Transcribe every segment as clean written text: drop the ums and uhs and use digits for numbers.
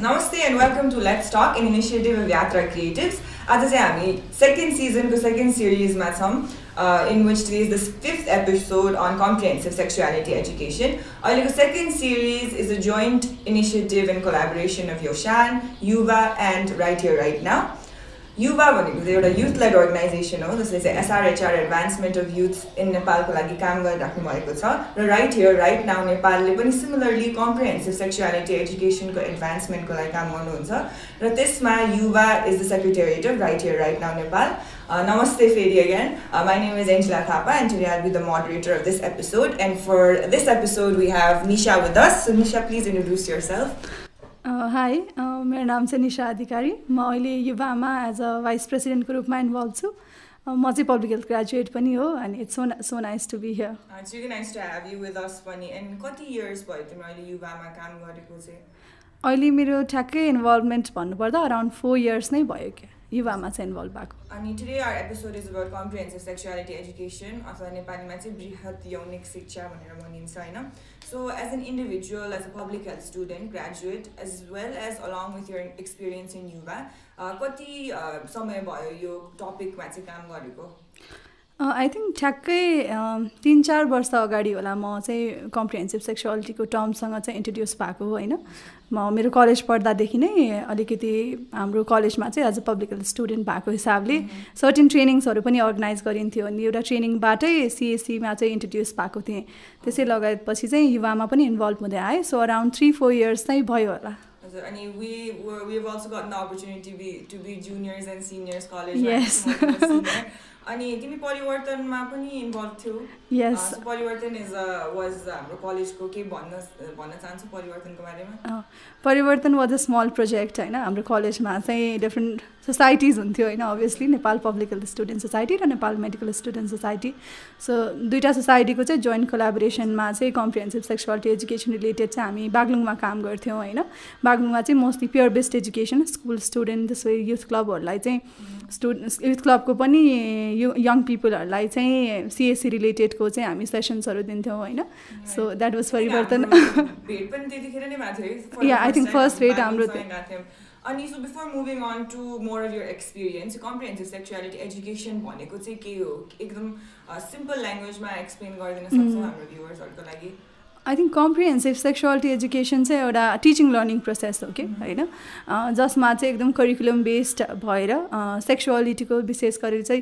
Namaste and welcome to Let's Talk, an initiative of Yatra Creatives. आज चाहिँ हामी second season को second series मा छौं, in which today is the 5th episode on comprehensive sexuality education. अहिलेको second series is a joint initiative and collaboration of Yoshan, Yuva and Right Here Right Now. युवा भनेको चाहिँ एउटा youth led organization हो जसले चाहिँ SRHR advancement of youth in Nepal को लागि काम गरिराख्नु भएको छ र Right Here Right Now नेपालले पनि similarly comprehensive sexuality education को advancement को लागि काम गर्नुहुन्छ र त्यसमा युवा is the secretariat of Right Here Right Now Nepal. Namaste Feri again. My name is Angela Thapa and today I'll be the moderator of this episode, and for this episode we have Nisha with us. So Nisha, please introduce yourself. High मेरो नाम चाहिँ निशा अधिकारी. म अहिले युवामा as a vice प्रेसिडेन्टको रूपमा involve छु. म चाहिँ public health graduate पनि हो अनि it's so nice to be here. It's really nice to have you with us पनि. And कति इयर्स भयो तिम्रो अहिले युवामा काम गरेको चाहिँ? अहिले मेरो ठ्याक्कै इन्भल्भमेन्ट भन्नुपर्दा अराउन्ड 4 इयर्स नै भयो क्या युवामा चाहिँ इन्भल्भ भएको. अनि today our episode is about comprehensive sexuality education, अथवा नेपालीमा चाहिँ बृहत यौनिक शिक्षा भनेर भनिन्छ हैन. So as an individual, as a public health student, graduate, as well as along with your experience in युवा, कति समय भयो यो टपिकमा चाहिँ काम गरेको? आई थिङ्क ठ्याक्कै 3-4 वर्ष अगाडि होला म चाहिँ कम्प्रिहेन्सिभ सेक्सुअलिटीको टर्मसँग चाहिँ इन्ट्रोड्युस भएको होइन. म मेरो कलेज पढ्दादेखि नै अलिकति हाम्रो कलेजमा चाहिँ as a public health student भएको हिसाबले सर्टेन ट्रेनिङ्सहरू पनि अर्गनाइज गरिन्थ्यो अनि एउटा ट्रेनिङबाटै सिएससीमा चाहिँ इन्ट्रोड्युस भएको थिएँ. त्यसै लगायतपछि चाहिँ युवामा पनि इन्भल्भ हुँदै आएँ. सो अराउन्ड 3-4 इयर्स चाहिँ भयो होला. And we've also gotten the opportunity to be juniors and seniors college. Yes. अनि तिमी परिवर्तनमा पनि इन्भल्भ थियौ? Yes. परिवर्तन was हाम्रो कलेजको के भन्न चाहन्छु परिवर्तनको बारेमा? परिवर्तन वाज अ स्मल प्रोजेक्ट होइन. हाम्रो कलेजमा चाहिँ डिफ्रेन्ट सोसाइटिज हुन्थ्यो होइन. Obviously Nepal public health student society र Nepal medical student society. So दुईवटा सोसाइटीको चाहिँ जोइन्ट कोलाबोरेसनमा चाहिँ कम्प्रिहेन्सिभ सेक्सुअलिटी एजुकेसन रिलेटेड चाहिँ हामी बागलुङमा काम गर्थ्यौँ होइन. बागलुङमा चाहिँ mostly pure based education school student त्यसै युथ क्लबहरूलाई चाहिँ युथ क्लबको पनि यङ पिपलहरूलाई चाहिँ सिएससी रिलेटेडको चाहिँ हामी सेसन्सहरू दिन्थ्यौँ होइन. सो द्याट वाज परिवर्तन. भेट पनि त्यतिखेर नै भएको थियो. या आई थिङ्क फर्स्ट भेट हाम्रो अनि so before moving on to more of your experience, comprehensive sexuality education भनेको चाहिँ के हो? एकदम सिम्पल ल्याङ्ग्वेजमा एक्सप्लेन गरिदिन सक्छौ हाम्रो भ्युअर्सहरूको लागि? I think comprehensive sexuality education चाहिँ एउटा टिचिङ लर्निङ प्रोसेस हो कि होइन. जसमा चाहिँ एकदम करिकुलम बेस्ड भएर सेक्सुअलिटीको विशेष गरेर चाहिँ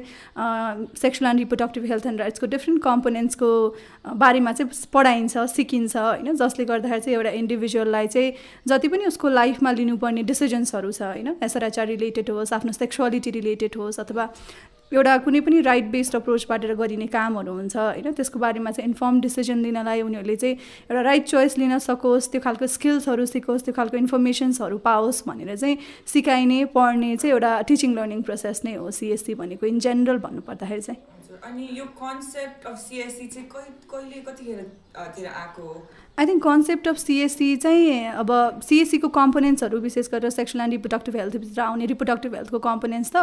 sexual and reproductive health and राइट्सको डिफ्रेन्ट कम्पोनेन्ट्सको बारेमा चाहिँ पढाइन्छ सिकिन्छ होइन. जसले गर्दाखेरि चाहिँ एउटा इन्डिभिजुअललाई चाहिँ जति पनि उसको लाइफमा लिनुपर्ने डिसिजन्सहरू छ होइन, एसआरएचआर रिलेटेड होस्, आफ्नो सेक्सुअलिटी रिलेटेड होस्, अथवा एउटा कुनै पनि राइट बेस्ड अप्रोचबाट गरिने कामहरू हुन्छ होइन. त्यसको बारेमा चाहिँ इन्फर्म डिसिजन लिनलाई उनीहरूले चाहिँ एउटा राइट चोइस लिन सकोस्, त्यो खालको स्किल्सहरू सिकोस्, त्यो खालको इन्फर्मेसन्सहरू पाओस् भनेर चाहिँ सिकाइने पढ्ने चाहिँ एउटा टिचिङ लर्निङ प्रोसेस नै हो सिएससी भनेको इन जेनरल भन्नुपर्दाखेरि चाहिँ. अनि यो कन्सेप्ट अफ सिएससी चाहिँ कहिले कतिखेरतिर आएको हो? I think concept of CSC चाहिँ अब सिएससीको कम्पोनेन्ट्सहरू विशेष गरेर सेक्सुअल एन्ड रिप्रोडक्टिभ हेल्थभित्र आउने रिप्रोडक्टिभ हेल्थको कम्पोनेन्ट्स त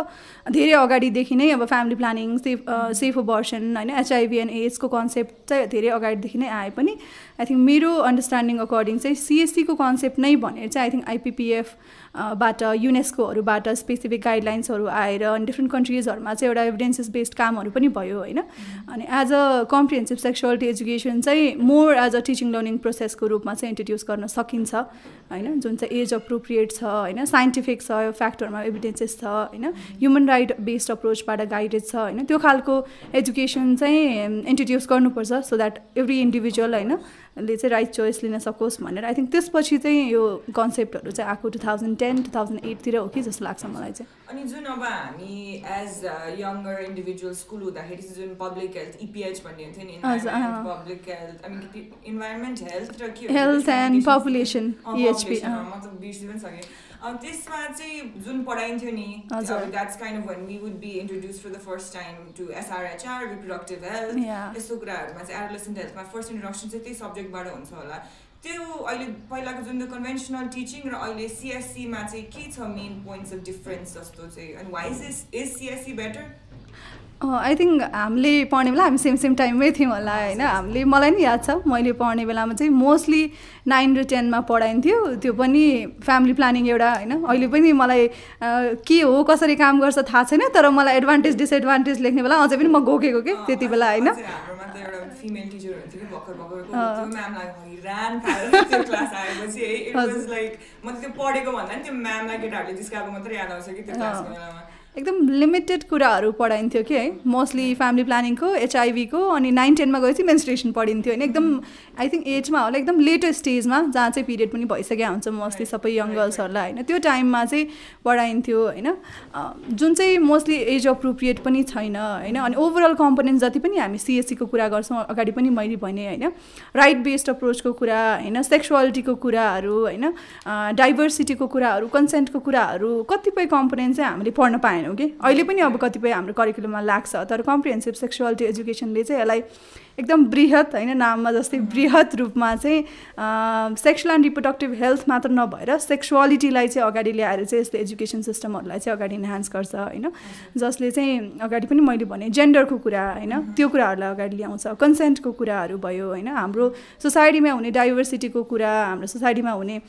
धेरै अगाडिदेखि नै अब फ्यामिली प्लानिङ, सेफ अबर्सन होइन, एचआइभी एन्ड एड्सको कन्सेप्ट चाहिँ धेरै अगाडिदेखि नै आए पनि आई थिङ्क मेरो अन्डरस्ट्यान्डिङ अकर्डिङ चाहिँ सिएससीको कन्सेप्ट नै भनेर चाहिँ आई थिङ्क आइपिपिएफ बाट युनेस्कोहरूबाट स्पेसिफिक गाइडलाइन्सहरू आएर अनि डिफ्रेन्ट कन्ट्रिजहरूमा चाहिँ एउटा एभिडेन्सेस बेस्ड कामहरू पनि भयो होइन. अनि as a comprehensive sexuality education चाहिँ more as a teaching learning प्रोसेसको रूपमा चाहिँ इन्ट्रोड्युस गर्न सकिन्छ होइन. जुन चाहिँ एज अप्रोप्रिएट छ होइन, साइन्टिफिक छ, यो फ्याक्टरमा एभिडेन्सेस छ होइन, ह्युमन राइट बेस्ड अप्रोचबाट गाइडेड छ होइन. त्यो खालको एजुकेसन चाहिँ इन्ट्रोड्युस गर्नुपर्छ सो द्याट एभ्री इन्डिभिजुअल होइन ले चाहिँ राइट चोइस लिन सकोस् भनेर. आई थिङ्क त्यसपछि चाहिँ यो कन्सेप्टहरू चाहिँ आएको 2010-2008 तिर हो कि जस्तो लाग्छ मलाई चाहिँ. अनि जुन अब हामी एज यङ्गर इन्डिभिजुअल स्कुल हुँदाखेरि जुन पब्लिक हेल्थ इपिएच भन्ने हुन्थ्यो नि, public health I mean environment health र के हेल्थ एन्ड पपुलेसन इएचपी मतलब बिर्सिनु पनि सकेँ. त्यसमा चाहिँ जुन पढाइन्थ्यो नि, that's kind of when we would be introduce for the first time to SRHR, reproductive health, यस्तो कुराहरूमा चाहिँ एडोलेसेन्ट हेल्थमा फर्स्ट इन्ट्रोडक्सन चाहिँ त्यही सब्जेक्टबाट हुन्छ होला. त्यो अहिले पहिलाको जुन द कन्भेन्सनल टिचिङ र अहिले सिएससीमा चाहिँ के छ मेन पोइन्ट्स अफ डिफरेन्स जस्तो चाहिँ, and why is CSC better? I think हामीले पढ्ने बेला हामी सेम टाइममै थियौँ होला होइन हामीले मलाई नि याद छ मैले पढ्ने बेलामा चाहिँ मोस्टली 9 र 10मा पढाइन्थ्यो त्यो पनि फ्यामिली प्लानिङ एउटा होइन अहिले पनि मलाई के हो कसरी काम गर्छ थाहा छैन तर मलाई एडभान्टेज डिसएडभान्टेज लेख्ने बेला अझै पनि म घोकेको के त्यति बेला होइन फिमेल टिचर हुन्थ्यो कि भर्खर त्यो म्यामलाई हैरान खाएर त्यो क्लास आएपछि है इट वाज लाइक म त्यो पढेको भन्दा नि त्यो म्यामलाई केटाहरूले जिस्काएको मात्रै याद आउँछ कि त्यो क्लासको बेलामा एकदम लिमिटेड कुराहरू पढाइन्थ्यो कि है मोस्टली फ्यामिली प्लानिङको एचआइभीको अनि 9-10मा गएपछि मेन्स्ट्रुएसन पढिन्थ्यो होइन एकदम आई थिङ्क एजमा होला एकदम लेटर स्टेजमा जहाँ चाहिँ पिरियड पनि भइसकेको हुन्छ मोस्टली सबै यङ गर्ल्सहरूलाई होइन त्यो टाइममा चाहिँ पढाइन्थ्यो होइन जुन चाहिँ मोस्टली एज अप्रोप्रिएट पनि छैन होइन अनि ओभरअल कम्पोनेन्ट जति पनि हामी सिएससीको कुरा गर्छौँ अगाडि पनि मैले भने होइन राइट बेस्ड अप्रोचको कुरा होइन सेक्सुअलिटीको कुराहरू होइन डाइभर्सिटीको कुराहरू कन्सेन्टको कुराहरू कतिपय कम्पोनेन्ट चाहिँ हामीले पढ्न पाएनौँ कि अहिले पनि अब कतिपय हाम्रो करिकुलममा लाग्छ तर कम्प्रिहेन्सिभ सेक्सुअलिटी एजुकेसनले चाहिँ यसलाई एकदम बृहत होइन नाममा जस्तै बृहत रूपमा चाहिँ सेक्सुअल एन्ड रिप्रोडक्टिभ हेल्थ मात्र नभएर सेक्सुअलिटीलाई चाहिँ अगाडि ल्याएर चाहिँ यसले एजुकेसन सिस्टमहरूलाई चाहिँ अगाडि इन्हान्स गर्छ होइन जसले चाहिँ अगाडि पनि मैले भने जेन्डरको कुरा होइन त्यो कुराहरूलाई अगाडि ल्याउँछ कन्सेन्टको कुराहरू भयो होइन हाम्रो सोसाइटीमा हुने डाइभर्सिटीको कुरा हाम्रो सोसाइटीमा हुने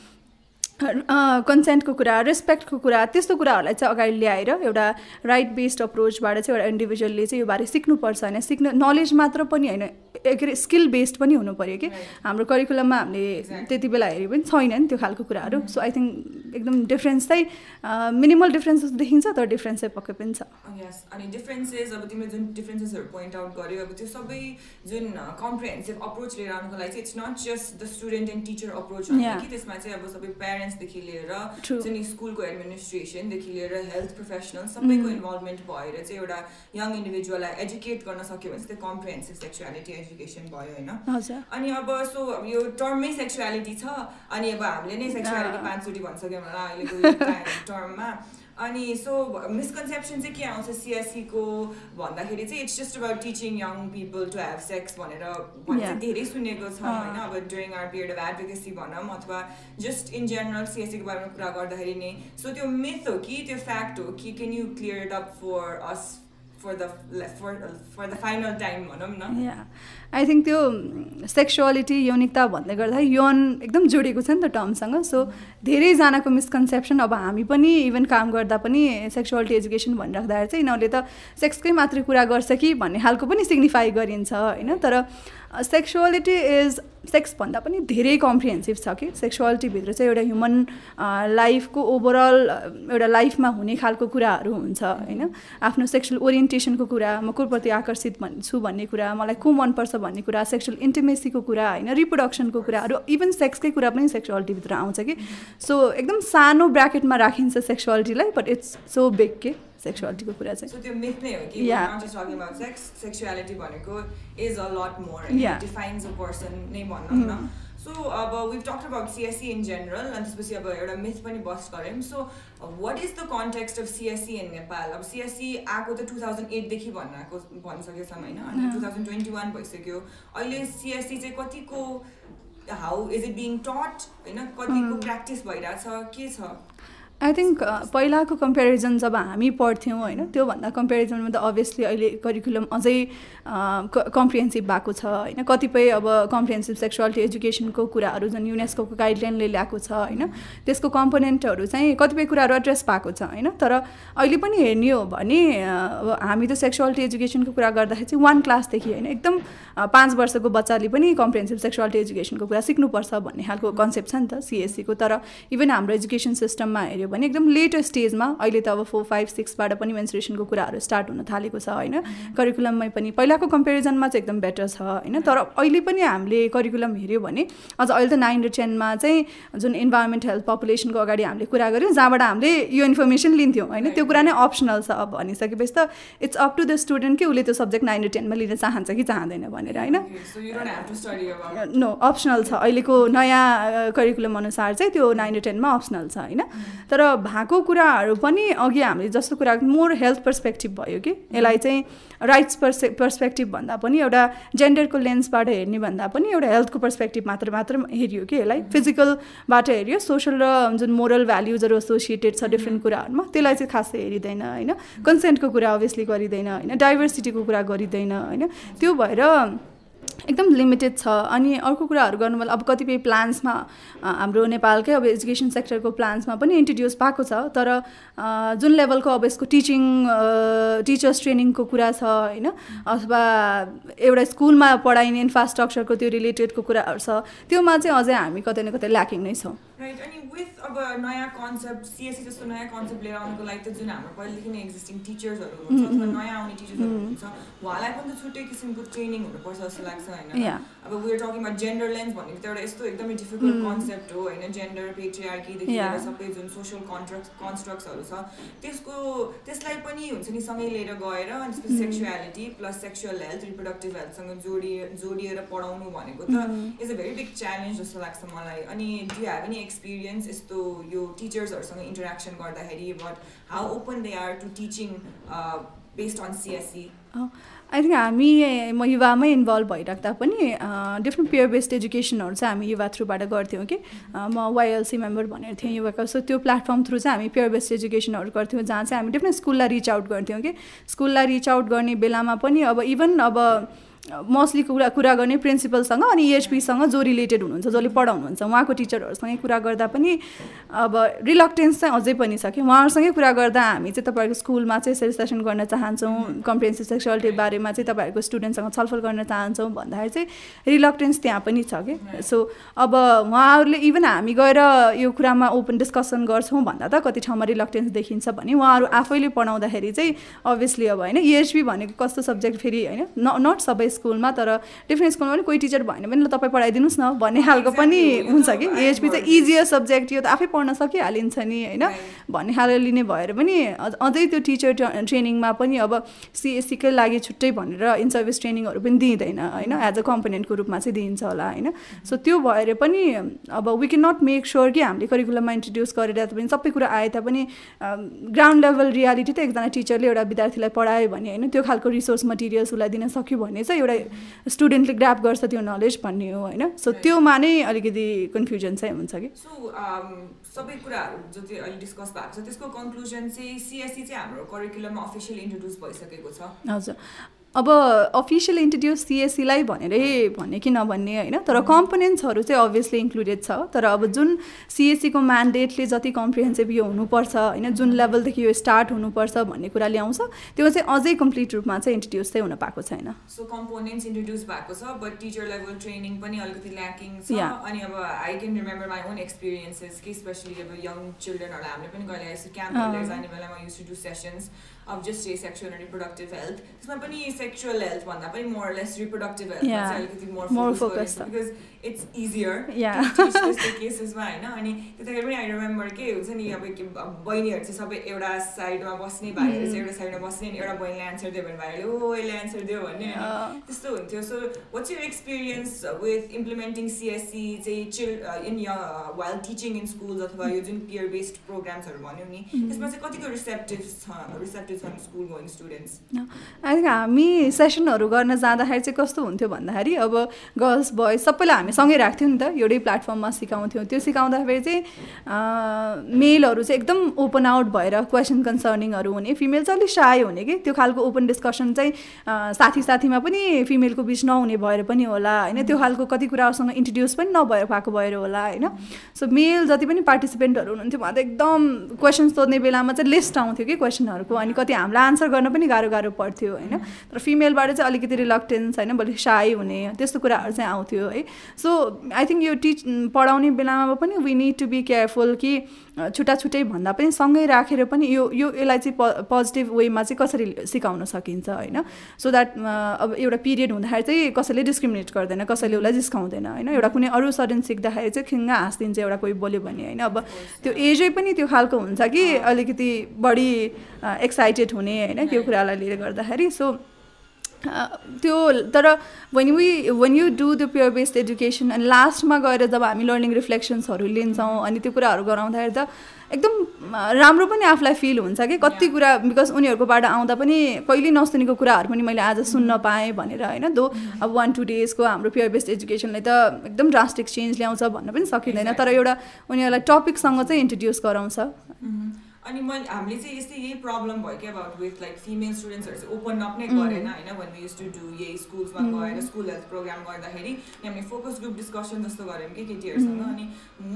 कन्सेन्टको कुरा रेस्पेक्टको कुरा त्यस्तो कुराहरूलाई चाहिँ अगाडि ल्याएर एउटा राइट बेस्ड अप्रोचबाट चाहिँ एउटा इन्डिभिजुअलले चाहिँ यो बारे सिक्नुपर्छ होइन सिक्न नलेज मात्र पनि होइन के अरे स्किल बेस्ड पनि हुनु पऱ्यो कि हाम्रो करिकुलममा हामीले त्यति बेला हेऱ्यो पनि छैन नि त्यो खालको कुराहरू सो आई थिङ्क एकदम डिफ्रेन्स चाहिँ मिनिमल डिफ्रेन्सेस देखिन्छ तर डिफ्रेन्स चाहिँ पक्कै पनि छ अनि डिफ्रेन्सेस अब तिमीले जुन डिफ्रेन्सेसहरू पोइन्ट आउट गर्यो अब त्यो सबै जुन कम्प्रिहेन्सिभ अप्रोच लिएर आउनुको लागि चाहिँ it's not just the student and teacher approach कि त्यसमा चाहिँ अब सबै प्यारेन्ट्सदेखि लिएर जुन स्कुलको एडमिनिस्ट्रेसनदेखि लिएर हेल्थ प्रोफेसनल सबैको इन्भल्भमेन्ट भएर चाहिँ एउटा यङ इन्डिभिजुअललाई एजुकेट गर्न सक्यो भने चाहिँ त्यो कम्प्रिहेन्सिभ सेक्सुअलिटी एजुकेसन भयो होइन अनि अब सो यो टर्ममै सेक्सुअलिटी छ अनि अब हामीले नै सेक्सुअलिटी 5 चोटि भनिसक्यौँ होला अहिलेको टर्ममा अनि सो मिसकन्सेप्सन चाहिँ के आउँछ सिएससीको भन्दाखेरि चाहिँ it's just about teaching young people to have sex भनेर चाहिँ धेरै सुनेको छ होइन अब during our period of advocacy भनौँ अथवा जस्ट इन जेनरल सिएससीको बारेमा कुरा गर्दाखेरि नै सो त्यो मिथ हो कि त्यो फ्याक्ट हो कि can you clear it up for us for the final time भनौँ न आई थिङ्क त्यो सेक्सुअलिटी यौनिकता भन्दै गर्दा यौन एकदम जोडिएको छ नि त टर्मसँग सो धेरैजनाको मिसकन्सेप्सन अब हामी पनि इभन काम गर्दा पनि सेक्सुअलिटी एजुकेसन भनिराख्दाखेरि चाहिँ यिनीहरूले त सेक्सकै मात्रै कुरा गर्छ कि भन्ने खालको पनि सिग्निफाई गरिन्छ होइन तर सेक्सुअलिटी इज सेक्सभन्दा पनि धेरै कम्प्रिहेन्सिभ छ कि सेक्सुअलिटीभित्र चाहिँ एउटा ह्युमन लाइफको ओभरअल एउटा लाइफमा हुने खालको कुराहरू हुन्छ होइन आफ्नो सेक्सुअल ओरिएन्टेसनको कुरा म कोप्रति आकर्षित छु भन्ने कुरा मलाई को मनपर्छ भन्ने कुरा सेक्सुअल इन्टिमेसीको कुरा होइन रिप्रोडक्सनको कुराहरू इभन सेक्सकै कुरा पनि सेक्सुअलिटीभित्र आउँछ कि सो एकदम सानो ब्राकेटमा राखिन्छ सेक्सुअलिटीलाई बट इट्स सो बिग के सेक्सुअलिटीको कुरा चाहिँ सो त्यो मिथ नै हो कि not just talking about sex sexuality भनेको is a lot more it defines a person नै भनौँ न सो अब we've talked about CSE in general and त्यसपछि अब एउटा मिथ पनि बस्ट गऱ्यौँ so what is the context of CSE in Nepal अब CSE आएको त 2008 देखि भनिसकेको छौँ होइन अनि 2021 भइसक्यो अहिले CSE चाहिँ कतिको हाउ इज इट बिङ टट होइन कतिको प्र्याक्टिस भइरहेछ के छ आई थिङ्क पहिलाको कम्पेरिजन जब हामी पढ्थ्यौँ होइन त्योभन्दा कम्पेरिजनमा त अभियसली अहिले करिकुलम अझै कम्प्रिहेन्सिभ भएको छ होइन कतिपय अब कम्प्रिहेन्सिभ सेक्सुअलिटी एजुकेसनको कुराहरू जुन युनेस्कोको गाइडलाइनले ल्याएको छ होइन त्यसको कम्पोनेन्टहरू चाहिँ कतिपय कुराहरू एड्रेस भएको छ होइन तर अहिले पनि हेर्ने हो भने अब हामी त सेक्सुअलिटी एजुकेसनको कुरा गर्दाखेरि चाहिँ 1 क्लासदेखि होइन एकदम 5 वर्षको बच्चाले पनि कम्प्रिहेन्सिभ सेक्सुअलिटी एजुकेसनको कुरा सिक्नुपर्छ भन्ने खालको कन्सेप्ट छ नि त सिएससीको तर इभन हाम्रो एजुकेसन सिस्टममा हेऱ्यो भने एकदम लेटर स्टेजमा अहिले त अब 4, 5, 6बाट पनि मेन्स्ट्रुएसनको कुराहरू स्टार्ट हुन थालेको छ होइन करिकुलममै पनि पहिलाको कम्पेरिजनमा चाहिँ एकदम बेटर छ होइन तर अहिले पनि हामीले करिकुलम हेऱ्यो भने अझ अहिले त 9 र 10मा चाहिँ जुन इन्भाइरोमेन्ट हेल्थ पपुलेसनको अगाडि हामीले कुरा गऱ्यौँ जहाँबाट हामीले यो इन्फर्मेसन लिन्थ्यौँ होइन त्यो कुरा नै अप्सनल छ अब भनिसकेपछि त it's up to the student कि उसले त्यो सब्जेक्ट 9 र 10मा लिन चाहन्छ कि चाहँदैन भनेर होइन नो अप्सनल छ अहिलेको नयाँ करिकुलम अनुसार चाहिँ त्यो 9 र 10मा अप्सनल छ होइन तर तर भएको कुराहरू पनि अघि हामीले जस्तो कुरा मोर हेल्थ पर्सपेक्टिभ भयो कि यसलाई चाहिँ राइट्स पर्सपेक्टिभ भन्दा पनि एउटा जेन्डरको लेन्सबाट हेर्ने भन्दा पनि एउटा हेल्थको पर्सपेक्टिभ मात्र हेरियो कि यसलाई फिजिकलबाट हेरियो सोसल र जुन मोरल भ्याल्युजहरू एसोसिएटेड छ डिफ्रेन्ट कुराहरूमा त्यसलाई चाहिँ खासै हेरिँदैन होइन कन्सेन्टको कुरा अभियसली गरिँदैन होइन डाइभर्सिटीको कुरा गरिँदैन होइन त्यो भएर एकदम लिमिटेड छ अनि अर्को कुराहरू गर्नुभयो अब कतिपय प्लान्समा हाम्रो नेपालकै अब एजुकेसन सेक्टरको प्लान्समा पनि इन्ट्रोड्युस भएको छ तर जुन लेभलको अब यसको टिचर्स ट्रेनिङको कुरा छ होइन अथवा एउटा स्कुलमा पढाइने इन्फ्रास्ट्रक्चरको त्यो रिलेटेडको कुराहरू छ त्योमा चाहिँ अझै हामी कतै न कतै ल्याकिङ नै छौँ राइट अनि विथ अब नयाँ कन्सेप्ट सिएससी जस्तो नयाँ कन्सेप्ट लिएर आउनुको लागि त जुन हाम्रो पहिलेदेखि नै एक्जिस्टिङ टिचर्सहरू हुनुहुन्छ अथवा नयाँ आउने टिचर्सहरू हुनुहुन्छ उहाँलाई पनि त छुट्टै किसिमको ट्रेनिङ हुनुपर्छ जस्तो लाग्छ होइन अब we are talking about gender lens भनेको त एउटा यस्तो एकदमै डिफिकल्ट कन्सेप्ट हो होइन जेन्डर पेट्रियार्कीदेखि लिएर सबै जुन सोसल कन्स्ट्रक्ट्सहरू छ त्यसलाई पनि हुन्छ नि सँगै लिएर गएर अनि त्यसपछि sexuality plus sexual health reproductive हेल्थसँग जोडिएर पढाउनु भनेको त is a very big challenge जस्तो लाग्छ मलाई अनि do you have any experience यस्तो यो टिचर्सहरूसँग इन्टरेक्सन गर्दाखेरि but how open they are to teaching based on CSC I think हामी म युवामै इन्भल्भ भइराख्दा पनि डिफ्रेन्ट पेयर बेस्ड एजुकेसनहरू चाहिँ हामी युवा थ्रुबाट गर्थ्यौँ कि म वाइएलसी मेम्बर भनेर थिएँ युवाको सो त्यो प्लेटफर्म थ्रु चाहिँ हामी पेयर बेस्ड एजुकेसनहरू गर्थ्यौँ जहाँ चाहिँ हामी डिफ्रेन्ट स्कुललाई रिच आउट गर्थ्यौँ कि स्कुललाई रिच आउट गर्ने बेलामा पनि अब इभन अब मोस्टली कुरा गर्ने प्रिन्सिपलसँग अनि इएचपीसँग जो रिलेटेड हुनुहुन्छ जसले पढाउनुहुन्छ उहाँको टिचरहरूसँगै कुरा गर्दा पनि अब रिलक्टेन्स चाहिँ अझै पनि छ कि उहाँहरूसँगै कुरा गर्दा हामी चाहिँ तपाईँहरूको स्कुलमा चाहिँ सेल्फ सेसन गर्न चाहन्छौँ कम्प्रिहेन्सिभ सेक्सुअलिटी बारेमा चाहिँ तपाईँहरूको स्टुडेन्टसँग छलफल गर्न चाहन्छौँ भन्दाखेरि चाहिँ रिलक्टेन्स त्यहाँ पनि छ कि सो अब उहाँहरूले इभन हामी गएर यो कुरामा ओपन डिस्कसन गर्छौँ भन्दा त कति ठाउँमा रिलक्टेन्स देखिन्छ भने उहाँहरू आफैले पढाउँदाखेरि चाहिँ अभियसली अब होइन इएचपी भनेको कस्तो सब्जेक्ट फेरि होइन नट सबै स्कुलमा तर डिफ्रेन्ट स्कुलमा पनि कोही टिचर भएन भने ल तपाईँ पढाइदिनुहोस् न भन्ने खालको पनि हुन्छ कि इएचपी चाहिँ इजियर सब्जेक्ट यो त आफै पढ्न सकिहालिन्छ नि होइन भन्ने खालको लिने भएर पनि अझै त्यो टिचर ट्रेनिङमा पनि अब सिएससीकै लागि छुट्टै भनेर इन सर्भिस ट्रेनिङहरू पनि दिइँदैन होइन एज अ कम्पोनेन्टको रूपमा चाहिँ दिइन्छ होला होइन सो त्यो भएर पनि अब we can not make sure कि हामीले करिकुलममा इन्ट्रोड्युस गरेर पनि सबै कुरा आए तापनि ग्राउन्ड लेभल रियालिटी त एकजना टिचरले एउटा विद्यार्थीलाई पढायो भने होइन त्यो खालको रिसोर्स मटेरियल्स उसलाई दिन सक्यो भने चाहिँ एउटा स्टुडेन्टले ग्राप गर्छ त्यो नलेज भन्ने हो होइन सो त्योमा नै अलिकति कन्फ्युजन चाहिँ हुन्छ कि सो सबै कुराहरू जति अहिले डिस्कस भएको छ त्यसको कन्क्लुजन चाहिँ सिएससी चाहिँ हाम्रो करिकुलममा अफिसियली इन्ट्रोड्युस भइसकेको छ हजुर अब अफिसियल इन्ट्रोड्युस सिएससीलाई भनेरै भन्ने कि नभन्ने होइन तर कम्पोनेन्ट्सहरू चाहिँ अभियसली इन्क्लुडेड छ तर अब जुन सिएससीको म्यान्डेटले जति कम्प्रिहेन्सिभ यो हुनुपर्छ होइन जुन लेभलदेखि यो स्टार्ट हुनुपर्छ भन्ने कुरा ल्याउँछ त्यो चाहिँ अझै कम्प्लिट रूपमा चाहिँ इन्ट्रोड्युस चाहिँ हुन पाएको छैन सो कम्पोनेन्ट्स इन्ट्रोड्युस भएको छ बट टिचर लेभल ट्रेनिङ पनि अलिकति ल्याकिङ छ अनि अब I can remember my own experiences कि स्पेसली अब यङ चिल्ड्रेनहरूलाई हामीले पनि कहिले यस्तो क्याम्पहरू जाने बेलामा युज टु डु सेसन्स अब just sexual and reproductive health त्यसमा पनि सेक्सुअल हेल्थ भन्दा पनि मोर लेस रिप्रोडक्टिभ हेल्थ चाहिँ अलिकति more focus because it's easier त्यस्तो केसेसमा होइन अनि त्यतिखेर पनि आई रिमेम्बर के हुन्छ नि अब बहिनीहरू चाहिँ सबै एउटा साइडमा बस्ने भाइहरू चाहिँ एउटा साइडमा बस्ने अनि एउटा बहिनीले एन्सर दियो भने भाइले ओ यसले एन्सर दियो भन्ने त्यस्तो हुन्थ्यो so what's your experience with implementing CSC चाहिँ in while teaching in schools अथवा यो जुन पियर बेस्ड प्रोग्राम्सहरू भन्यो नि त्यसमा चाहिँ कतिको रिसेप्टिभ छन् school going students I think हामी सेसनहरू गर्न जाँदाखेरि चाहिँ कस्तो हुन्थ्यो भन्दाखेरि अब गर्ल्स बोइज सबैलाई हामी सँगै राख्थ्यौँ नि त एउटै प्लेटफर्ममा सिकाउँथ्यौँ त्यो सिकाउँदाखेरि चाहिँ मेलहरू चाहिँ एकदम ओपन आउट भएर क्वेसन कन्सर्निङहरू हुने फिमेल चाहिँ अलिक साय हुने कि त्यो खालको ओपन डिस्कसन चाहिँ साथीमा पनि फिमेलको बिच नहुने भएर पनि होला होइन त्यो खालको कति कुराहरूसँग इन्ट्रोड्युस पनि नभएर भएको भएर होला होइन सो मेल जति पनि पार्टिसिपेन्टहरू हुनुहुन्थ्यो उहाँ त एकदम क्वेसन सोध्ने बेलामा चाहिँ लिस्ट आउँथ्यो कि क्वेसनहरूको अनि कति हामीलाई आन्सर गर्न पनि गाह्रो पर्थ्यो होइन तर फिमेलबाट चाहिँ अलिकति रिलक्टेन्स होइन बल्कि साय हुने त्यस्तो कुराहरू चाहिँ आउँथ्यो है सो आई थिङ्क यो पढाउने बेलामा पनि we need to be careful कि छुट्टै भन्दा पनि सँगै राखेर पनि यसलाई चाहिँ पोजिटिभ वेमा चाहिँ कसरी सिकाउन सकिन्छ होइन सो द्याट अब एउटा पिरियड हुँदाखेरि चाहिँ कसैले डिस्क्रिमिनेट गर्दैन कसैले उसलाई जिस्काउँदैन होइन एउटा कुनै अरू सडन सिक्दाखेरि चाहिँ खिङ्गा हाँसिदिन्छ एउटा कोही बोल्यो भने होइन अब त्यो एजै पनि त्यो खालको हुन्छ कि अलिकति बढी एक्साइटेड हुने होइन त्यो कुरालाई लिएर गर्दाखेरि सो त्यो तर when you do the peer based education and लास्टमा गएर जब हामी लर्निङ रिफ्लेक्सन्सहरू लिन्छौँ अनि त्यो कुराहरू गराउँदाखेरि त एकदम राम्रो पनि आफूलाई फिल हुन्छ कि कति कुरा बिकज उनीहरूकोबाट आउँदा पनि कहिले नसुनेको कुराहरू पनि मैले आज सुन्न पाएँ भनेर होइन दो अब 1-2 डेजको हाम्रो पेयर बेस्ड एजुकेसनले त एकदम ड्रास्टिक चेन्ज ल्याउँछ भन्न पनि सकिँदैन तर एउटा उनीहरूलाई टपिकसँग चाहिँ इन्ट्रोड्युस गराउँछ अनि हामीले चाहिँ यस्तै यही प्रब्लम भयो कि अब विथ लाइक फिमेल स्टुडेन्ट्सहरू चाहिँ ओपन अप नै गरेन होइन when we used to do यही स्कुल्समा गएर स्कुल हेल्थ प्रोग्राम गर्दाखेरि हामीले फोकस ग्रुप डिस्कसन जस्तो गऱ्यौँ कि केटीहरूसँग अनि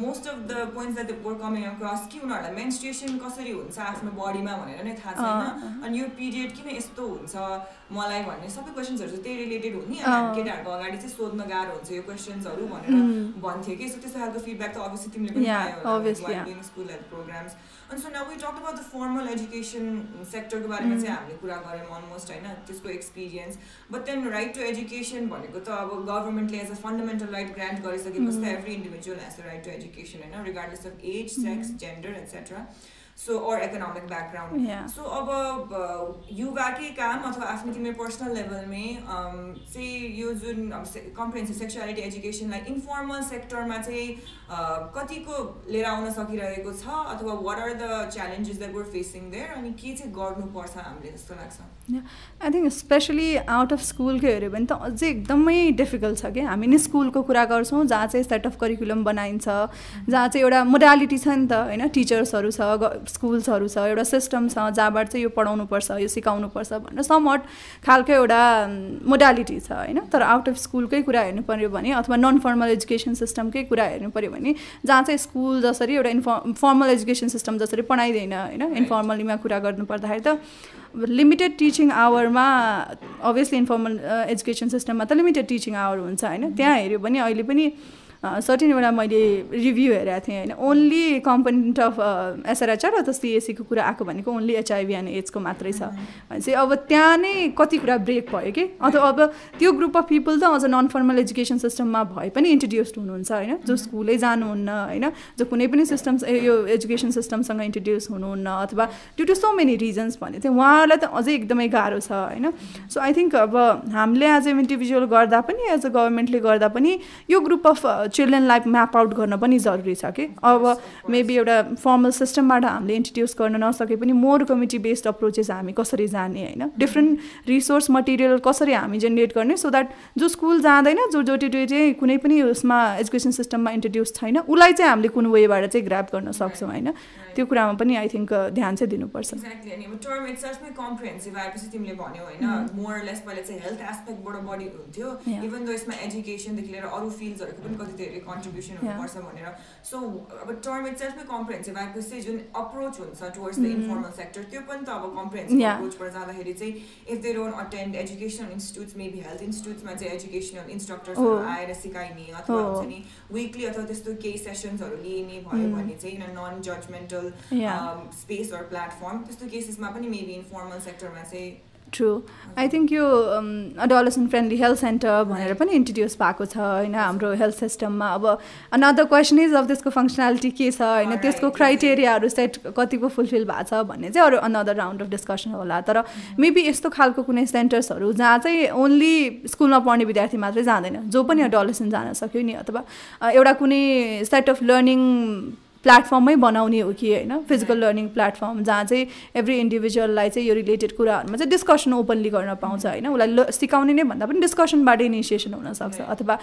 most of the points that they were coming across कि उनीहरूलाई मेन्स्ट्रुएसन कसरी हुन्छ आफ्नो बडीमा भनेर नै थाहा छैन अनि यो पिरियड किन यस्तो हुन्छ मलाई भन्ने सबै क्वेसन्सहरू चाहिँ त्यही रिलेटेड हुने अनि केटाहरूको अगाडि चाहिँ सोध्न गाह्रो हुन्छ यो क्वेसन्सहरू भनेर भन्थ्यो कि सो त्यस्तो खालको फिडब्याक त अभियसली तिमीले पनि पायो स्कुल हेल्थ प्रोग्राम्स अनि so now we talk about the formal education सेक्टरको बारेमा चाहिँ हामीले कुरा गऱ्यौँ अलमोस्ट होइन त्यसको experience but then right to education भनेको त अब गभर्मेन्टले as a fundamental right grant गरिसकेपछि त every individual has the right to education होइन regardless of age sex gender etcetera so or economic background so अब युवाकै काम अथवा आफ्नो तिम्रो पर्सनल लेभलमै चाहिँ यो जुन कम्प्रिहेन्सिभ सेक्सुअलिटी एजुकेसनलाई इन्फर्मल सेक्टरमा चाहिँ कतिको लिएर आउन सकिरहेको छ अथवा what are the challenges that were facing there अनि के चाहिँ गर्नुपर्छ हामीले जस्तो लाग्छ I think specially out of स्कुलको हेऱ्यो भने त अझै एकदमै डिफिकल्ट छ कि हामी नि स्कुलको कुरा गर्छौँ जहाँ चाहिँ सेट अफ करिकुलम बनाइन्छ जहाँ चाहिँ एउटा मोडालिटी छ नि त होइन टिचर्सहरू छ स्कुल्सहरू छ एउटा सिस्टम छ जहाँबाट चाहिँ यो पढाउनुपर्छ यो सिकाउनुपर्छ भनेर समवट खालको एउटा मोडालिटी छ होइन तर आउट अफ स्कुलकै कुरा हेर्नु पऱ्यो भने अथवा नन फर्मल एजुकेसन सिस्टमकै कुरा हेर्नु पऱ्यो भने जहाँ चाहिँ स्कुल जसरी एउटा फर्मल एजुकेसन सिस्टम जसरी पढाइँदैन होइन इन्फर्मलीमा कुरा गर्नु पर्दाखेरि त लिमिटेड टिचिङ आवरमा अभियसली इन्फर्मल एजुकेसन सिस्टममा त लिमिटेड टिचिङ आवर हुन्छ होइन त्यहाँ हेऱ्यो भने अहिले पनि सर्टेन एउटा मैले रिभ्यू हेरेको थिएँ होइन ओन्ली कम्पोनेन्ट अफ एसआरएचआर अथवा सिएससीको कुरा आएको भनेको ओन्ली एचआइभी एन्ड एड्सको मात्रै छ भनेपछि अब त्यहाँ नै कति कुरा ब्रेक भयो कि अथवा अब त्यो ग्रुप अफ पिपल त अझ नन फर्मल एजुकेसन सिस्टममा भए पनि इन्ट्रोड्युस्ड हुनुहुन्छ होइन जो स्कुलै जानुहुन्न होइन जो कुनै पनि सिस्टम यो एजुकेसन सिस्टमसँग इन्ट्रोड्युस हुनुहुन्न अथवा due to so many reasons भने चाहिँ उहाँहरूलाई त अझै एकदमै गाह्रो छ होइन सो आई थिङ्क अब हामीले एज ए इन्डिभिजुअल गर्दा पनि एज अ गभर्मेन्टले गर्दा पनि यो ग्रुप अफ चिल्ड्रेनलाई म्याप आउट गर्न पनि जरुरी छ कि अब मेबी एउटा फर्मल सिस्टमबाट हामीले इन्ट्रोड्युस गर्न नसके पनि मोर कम्युनिटी बेस्ड अप्रोचेस हामी कसरी जाने होइन डिफ्रेन्ट रिसोर्स मटेरियल कसरी हामी जेनेरेट गर्ने सो द्याट जो स्कुल जाँदैन जो चाहिँ कुनै पनि उसमा एजुकेसन सिस्टममा इन्ट्रोड्युस छैन उसलाई चाहिँ हामीले कुन वेबाट चाहिँ ग्राब गर्न सक्छौँ होइन त्यो कुरामा पनि आई थिङ्क ध्यान चाहिँ दिनुपर्छ एक्ज्याक्टली अनि टर्म इट्समै कम्प्रिहेन्सिभ आएपछि तिमीले भन्यौ होइन मोर लेस पहिला चाहिँ हेल्थ एस्पेक्टबाट बढी हुन्थ्यो इभन दो यसमा एजुकेसनदेखि लिएर अरू फिल्ड्सहरूको पनि कति धेरै कन्ट्रिब्युसन हुनुपर्छ भनेर सो अब टर्म इट्समै कम्प्रिहेन्सिभ आएपछि चाहिँ जुन अप्रोच हुन्छ टुवर्ड्स द इन्फर्मल सेक्टर त्यो पनि त अब कम्प्रिहेन्सिभ अप्रोचबाट जाँदाखेरि चाहिँ if they don't attend educational institutes maybe health इन्स्टिट्युट्समा चाहिँ एजुकेसनल इन्स्ट्रक्टर्सहरू आएर सिकाइने अथवा हुन्छ नि विकली अथवा त्यस्तो केही सेसन्सहरू लिने भयो भने चाहिँ non judgmental space or platform त्यस्तो केसेसमा पनि मेबी इन्फर्मल सेक्टरमा चाहिँ ट्रु आई थिङ्क यो अडोलेसेन्ट फ्रेन्डली हेल्थ सेन्टर भनेर पनि इन्ट्रोड्युस भएको छ होइन हाम्रो हेल्थ सिस्टममा अब अनदर क्वेसन इज अब त्यसको फङ्सनालिटी के छ होइन त्यसको क्राइटेरियाहरू सेट कतिको फुलफिल भएको छ भन्ने चाहिँ अरू अनदर राउन्ड अफ डिस्कसन होला तर मेबी यस्तो खालको कुनै सेन्टर्सहरू जहाँ चाहिँ ओन्ली स्कुलमा पढ्ने विद्यार्थी मात्रै जाँदैन जो पनि अडोलेसेन्ट जान सक्यो नि अथवा एउटा कुनै सेट अफ लर्निङ प्लेटफर्मै बनाउने हो कि होइन फिजिकल लर्निङ प्लेटफर्म जहाँ चाहिँ एभ्री इन्डिभिजुअललाई चाहिँ यो रिलेटेड कुराहरूमा चाहिँ डिस्कसन ओपनली गर्न पाउँछ होइन उसलाई सिकाउने नै भन्दा पनि डिस्कसनबाटै इनिसिएसन हुनसक्छ अथवा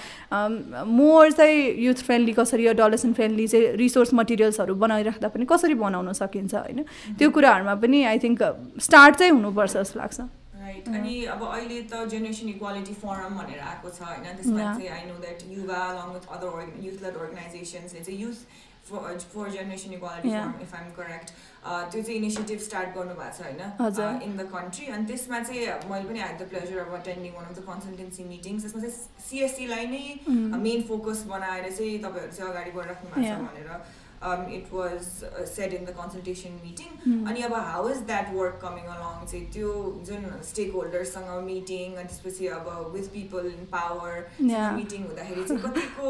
मोर चाहिँ युथ फ्रेन्डली कसरी अडोलेसेन्ट फ्रेन्डली चाहिँ रिसोर्स मटेरियल्सहरू बनाइराख्दा पनि कसरी बनाउन सकिन्छ होइन त्यो कुराहरूमा पनि आई थिङ्क स्टार्ट चाहिँ हुनुपर्छ जस्तो लाग्छ राइट अनि अब अहिले त जेनेरेसन इक्वालिटी फोरम भनेर आएको छ होइन त्यसमा चाहिँ I know that Yuwa along with other youth led अर्गनाइजेसन्सले चाहिँ youth for generation equality forum, if I'm correct त्यो चाहिँ इनिसिएटिभ स्टार्ट गर्नुभएको छ होइन इन द कन्ट्री अनि त्यसमा चाहिँ मैले पनि had the pleasure of attending one of the consultancy meetings त्यसमा चाहिँ सिएससीलाई नै मेन फोकस बनाएर चाहिँ तपाईँहरू चाहिँ अगाडि बढिराख्नु भएको छ भनेर it was said in the consultation meeting अनि अब how is that work coming along चाहिँ त्यो जुन stakeholdersसँग meeting अनि त्यसपछि अब with people in power meeting हुँदाखेरि चाहिँ कतिको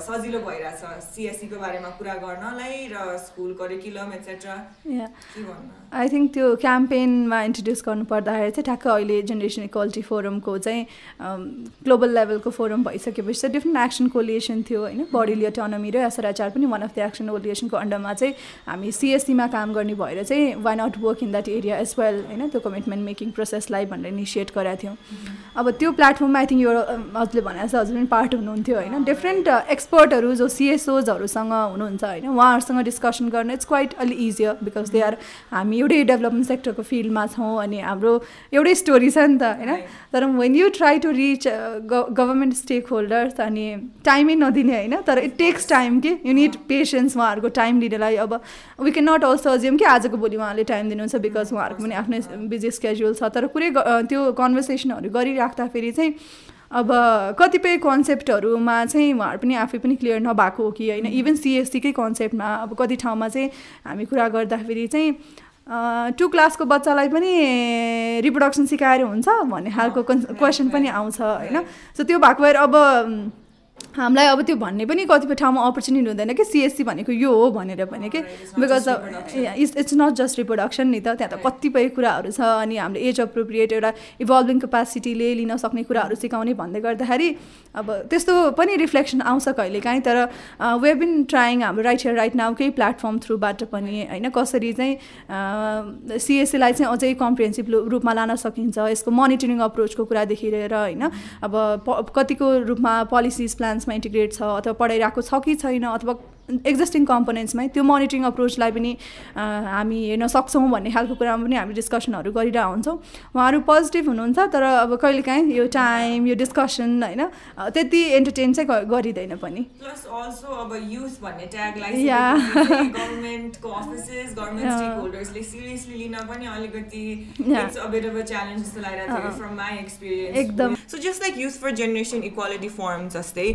सजिलो भइरहेछ सिएससी को बारेमा कुरा गर्नलाई र स्कुल करिकुलम एटसेट्रा के भन्नु आई थिङ्क त्यो क्याम्पेनमा इन्ट्रोड्युस गर्नुपर्दाखेरि चाहिँ ठ्याक्क अहिले जेनेरेसन इक्वालिटी फोरमको चाहिँ ग्लोबल लेभलको फोरम भइसकेपछि चाहिँ डिफ्रेन्ट एक्सन कोलिएसन थियो होइन बडीली अटोनोमी र एसआरएचआर पनि वान अफ द एक्सन कोलिएसनको अन्डरमा चाहिँ हामी सिएससीमा काम गर्ने भएर चाहिँ why not work in that area as well होइन त्यो कमिटमेन्ट मेकिङ प्रोसेसलाई भनेर इनिसिएट गरेका थियौँ अब त्यो प्लेटफर्ममा आई थिङ्क यो हजुरले भने जस्तो हजुर पनि पार्ट हुनुहुन्थ्यो होइन डिफ्रेन्ट एक्सपर्टहरू जो सिएसओजहरूसँग हुनुहुन्छ होइन उहाँहरूसँग डिस्कसन गर्न इट्स क्वाइट अलि इजियर बिकज दे आर हामी एउटै डेभलपमेन्ट सेक्टरको फिल्डमा छौँ अनि हाम्रो एउटै स्टोरी छ नि त होइन तर when you try to reach government stake holders अनि टाइमै नदिने होइन तर इट टेक्स टाइम कि यु निड पेसेन्स उहाँहरूको टाइम लिनलाई अब we can not also assume कि आजको भोलि उहाँले टाइम दिनुहुन्छ बिकज उहाँहरूको पनि आफ्नै बिजी स्केड्युल छ तर पुरै त्यो कन्भर्सेसनहरू गरिराख्दाखेरि चाहिँ अब कतिपय कन्सेप्टहरूमा चाहिँ उहाँहरू पनि आफै पनि क्लियर नभएको हो कि होइन इभन सिएससीकै कन्सेप्टमा अब कति ठाउँमा चाहिँ हामी कुरा गर्दाखेरि चाहिँ 2 क्लासको बच्चालाई पनि रिप्रोडक्सन सिकाएर हुन्छ भन्ने खालको क्वेसन पनि आउँछ होइन सो त्यो भएको भएर अब हामीलाई अब त्यो भन्ने पनि कतिपय ठाउँमा अपर्च्युनिटी हुँदैन कि सिएससी भनेको यो हो भनेर भने कि because it's not just reproduction नि त त्यहाँ त कतिपय कुराहरू छ अनि हामीले एज अप्रोप्रिएट एउटा इभल्भिङ क्यापासिटीले लिन सक्ने कुराहरू सिकाउने भन्दै गर्दाखेरि अब त्यस्तो पनि रिफ्लेक्सन आउँछ कहिलेकाहीँ तर वी हेभ बिन ट्राइङ हाम्रो राइट हियर राइट नाउ केही प्लेटफर्म थ्रुबाट पनि होइन कसरी चाहिँ सिएससीलाई चाहिँ अझै कम्प्रिहेन्सिभ रूपमा लान सकिन्छ यसको मोनिटरिङ अप्रोचको कुरादेखि लिएर होइन अब कतिको रूपमा पोलिसिज प्लान्समा इन्टिग्रेट छ अथवा पढाइरहेको छ कि छैन अथवा एक्जिस्टिङ कम्पोनेन्ट्समै त्यो मोनिटरिङ अप्रोचलाई पनि हामी हेर्न सक्छौँ भन्ने खालको कुरामा पनि हामी डिस्कसनहरू गरिरहेको हुन्छौँ उहाँहरू पोजिटिभ हुनुहुन्छ तर अब कहिलेकाहीँ यो टाइम यो डिस्कसन होइन त्यति एन्टरटेन चाहिँ गरिँदैन पनि प्लस अल्सो अब युथ भन्ने ट्यागलाई गभर्मेन्टको अफिसेस गभर्मेन्ट स्टेक होल्डर्सले सिरियसली लिन पनि अलिकति it's a bit of a challenge जस्तो लागिरहेको थियो फ्रम माई एक्सपिरियन्स एकदम so just like youth for generation equality forum जस्तै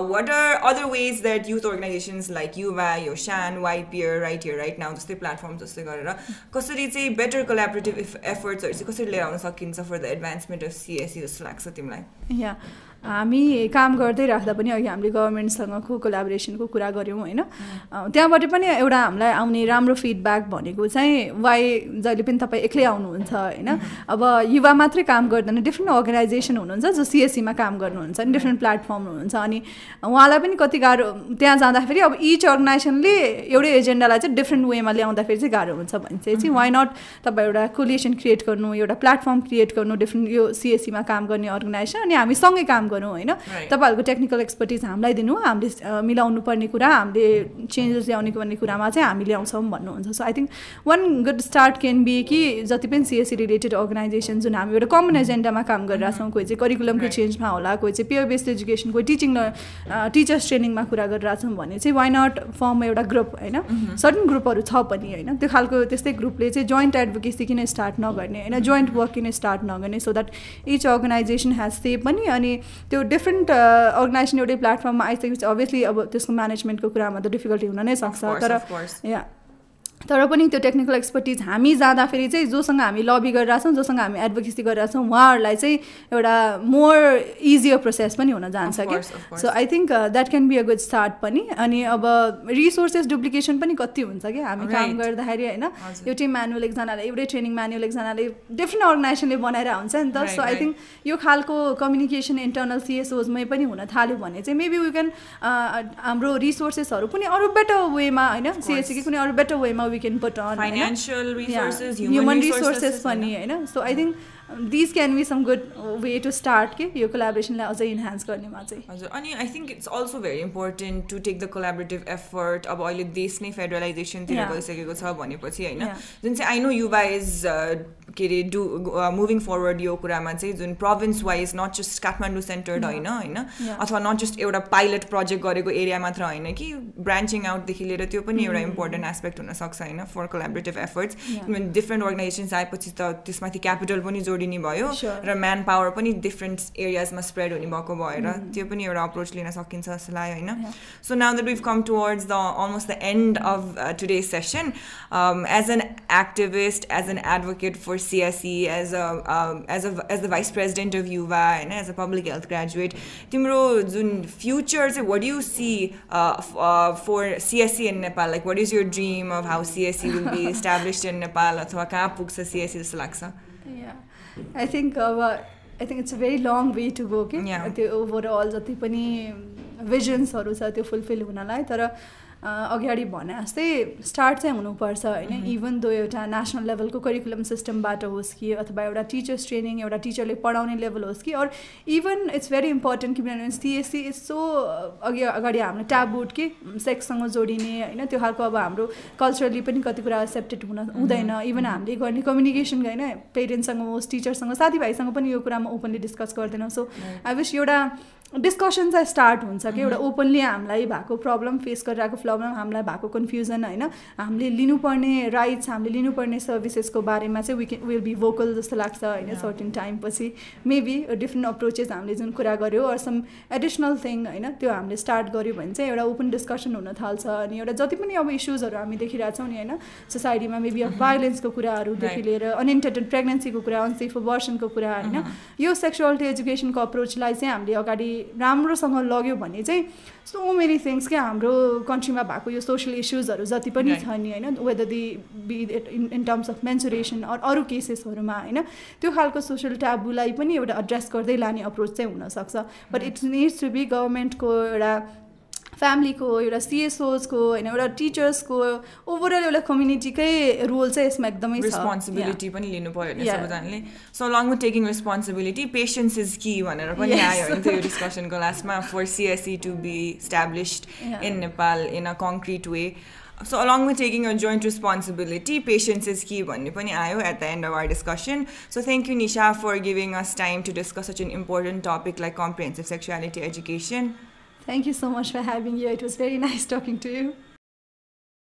what are other ways that youth organisations like Yuwa यो शान वाइट पियर राइट हियर राइट नाउ जस्तै प्लेटफर्म जस्तै गरेर कसरी चाहिँ बेटर कोलाबोरेटिभ एफर्ट्सहरू चाहिँ कसरी लिएर आउन सकिन्छ for the advancement of CSC जस्तो लाग्छ तिमीलाई या हामी काम गर्दै राख्दा पनि अघि हामीले गभर्मेन्टसँगको कोलाबोरेसनको कुरा गऱ्यौँ होइन त्यहाँबाट पनि एउटा हामीलाई आउने राम्रो फिडब्याक भनेको चाहिँ वाइ जहिले पनि तपाईँ एक्लै आउनुहुन्छ होइन अब युवा मात्रै काम गर्दैन डिफ्रेन्ट अर्गनाइजेसन हुनुहुन्छ जो सिएससीमा काम गर्नुहुन्छ नि डिफ्रेन्ट प्लेटफर्म हुनुहुन्छ अनि उहाँलाई पनि कति गाह्रो त्यहाँ जाँदाखेरि अब इच अर्गनाइजेसनले एउटै एजेन्डालाई चाहिँ डिफ्रेन्ट वेमा ल्याउँदाखेरि चाहिँ गाह्रो हुन्छ भने चाहिँ वाइ नट तपाईँ एउटा कोलिएसन क्रिएट गर्नु एउटा प्लेटफर्म क्रिएट गर्नु डिफ्रेन्ट यो सिएससीमा काम गर्ने अर्गनाइजेसन अनि हामी सँगै काम गरौँ होइन तपाईँहरूको टेक्निकल एक्सपर्टिज हामीलाई दिनु हामीले मिलाउनु पर्ने कुरा हामीले चेन्जेस ल्याउने पर्ने कुरामा चाहिँ हामी ल्याउँछौँ भन्नुहुन्छ so I think one good start can be कि जति पनि सिएससी रिलेटेड अर्गनाइजेसन जुन हामी एउटा कमन एजेन्डामा काम गरिरहेछौँ कोही चाहिँ करिकुलमको चेन्जमा होला कोही चाहिँ पेयर बेस्ड एजुकेसन कोही टिचर्स ट्रेनिङमा कुरा गरिरहेछौँ भने चाहिँ वाइ नट फर्म एउटा ग्रुप होइन सर्टन ग्रुपहरू छ पनि होइन त्यो खालको त्यस्तै ग्रुपले चाहिँ जोइन्ट एडभोकेसी किन स्टार्ट नगर्ने होइन जोइन्ट वर्क किन स्टार्ट नगर्ने so that each organisation has save पनि अनि त्यो डिफ्रेन्ट अर्गनाइजेसन एउटै प्लेटफर्ममा आइसकेपछि अभियसली अब त्यसको म्यानेजमेन्टको कुरामा त डिफिकल्टी हुन नै सक्छ तर पनि त्यो टेक्निकल एक्सपर्टिज हामी जाँदाखेरि चाहिँ जोसँग हामी लबी गरिरहेछौँ जोसँग हामी एडभोकेसी गरिरहेछौँ उहाँहरूलाई चाहिँ एउटा मोर इजियर प्रोसेस पनि हुन जान्छ कि so I think that can be a good start पनि अनि अब रिसोर्सेस डुप्लिकेसन पनि कति हुन्छ कि हामी काम गर्दाखेरि होइन एउटै म्यानुअल एकजनाले एउटै ट्रेनिङ म्यानुअल एकजनाले डिफ्रेन्ट अर्गनाइजेसनले बनाएर हुन्छ नि त सो आई थिङ्क यो खालको कम्युनिकेसन इन्टरनल सिएसओजमै पनि हुन थाल्यो भने चाहिँ मेबी वी क्यान हाम्रो रिसोर्सेसहरू पनि अरू बेटर वेमा होइन सिएससीकै कुनै अरू बेटर वेमा we can put on financial resources, human resources pani haina so I think these can be some good way to start ke yo collaboration lai ajai enhance गर्ने मा चाहिँ हजुर अनि I think it's also very important to take the collaborative effort अब अहिले देश नै फेडरलाइजेसन तिर गइसकेको छ भनेपछि हैन जुन चाहिँ I know युवा is के रे मुभिङ फरवर्ड यो कुरामा चाहिँ जुन province wise not just Kathmandu centred होइन अथवा नट जस्ट एउटा पाइलट प्रोजेक्ट गरेको एरिया मात्र होइन कि ब्रान्चिङ आउटदेखि लिएर त्यो पनि एउटा इम्पोर्टेन्ट एस्पेक्ट हुनसक्छ होइन for collaborative efforts different organisations आएपछि त त्यसमाथि क्यापिटल पनि जोडिने भयो र म्यान पावर पनि डिफ्रेन्ट एरियाजमा स्प्रेड हुने भएको भएर त्यो पनि एउटा अप्रोच लिन सकिन्छ जस्तो लाग्यो होइन. So now that we've come towards the almost the end of today's session, as an activist, as an advocate for CSE, as the vice president of Yuwa होइन, as a public health graduate, तिम्रो जुन future चाहिँ what you see for CSE in Nepal? Like what is your dream of how CSE will be established in Nepal, अथवा कहाँ पुग्छ CSE जस्तो लाग्छ? I think it's a very long way to go के त्यो ओभरअल जति पनि भिजन्सहरू छ त्यो फुलफिल हुनलाई. तर अगाडि भने जस्तै स्टार्ट चाहिँ हुनुपर्छ होइन. इभन दो एउटा नेसनल लेभलको करिकुलम सिस्टमबाट होस् कि अथवा एउटा टिचर्स ट्रेनिङ, एउटा टिचरले पढाउने लेभल होस् कि, or even it's very important किनभने CSE इज सो अगाडि हाम्रो ट्याबुड कि सेक्ससँग जोडिने होइन, त्यो खालको अब हाम्रो कल्चरली पनि कति कुरा एक्सेप्टेड हुँदैन. इभन हामीले गर्ने कम्युनिकेसन होइन पेरेन्ट्ससँग होस्, टिचरसँग, साथीभाइसँग पनि यो कुरामा ओपनली डिस्कस गर्दैनौँ. सो आई विश एउटा डिस्कसन चाहिँ स्टार्ट हुन्छ कि एउटा ओपनली हामीलाई भएको प्रब्लम, फेस गरिरहेको प्रब्लम, हामीलाई भएको कन्फ्युजन होइन, हामीले लिनुपर्ने राइट्स, हामीले लिनुपर्ने सर्भिसेसको बारेमा चाहिँ विल बी भोकल जस्तो लाग्छ होइन. सर्टेन टाइम पछि मेबी डिफ्रेन्ट अप्रोचेस हामीले जुन कुरा गऱ्यो अर सम एडिसनल थिङ होइन त्यो हामीले स्टार्ट गऱ्यो भने चाहिँ एउटा ओपन डिस्कसन हुन थाल्छ. अनि एउटा जति पनि अब इस्युजहरू हामी देखिरहेछौँ नि होइन सोसाइटीमा, मेबी अब भाइलेन्सको कुराहरूदेखि लिएर अनइन्टेन्डेड प्रेग्नेन्सीको कुरा, अनसेफ अबर्सनको कुरा होइन, यो सेक्सुअलिटी एजुकेसनको अप्रोचलाई चाहिँ हामीले अगाडि राम्रोसँग लग्यो भने चाहिँ सो मेनी थिङ्स क्या हाम्रो कन्ट्रीमा भएको यो सोसल इस्युजहरू जति पनि छ नि होइन, whether they be in terms of menstruation अरू केसेसहरूमा होइन, त्यो खालको सोसल ट्याबुलाई पनि एउटा एड्रेस गर्दै लाने अप्रोच चाहिँ हुनसक्छ. But it needs to be गभर्मेन्टको एउटा फ्यामिलीको एउटा CSOsको होइन एउटा टिचर्सको ओभरअल एउटा कम्युनिटीकै रोल चाहिँ यसमा एकदमै छ. रेस्पोन्सिबिलिटी पनि लिनु पऱ्यो भने सबैजनाले. So along with taking responsibility patience is key भनेर पनि आयो होइन त्यो डिस्कसनको लास्टमा for CSE to be established in Nepal in a concrete way. So along with taking a joint responsibility, patience is key भन्ने पनि आयो at the end of our discussion. So thank you Nisha for giving us time to discuss such an important topic like comprehensive sexuality education. Thank you so much for having you. It was very nice talking to you.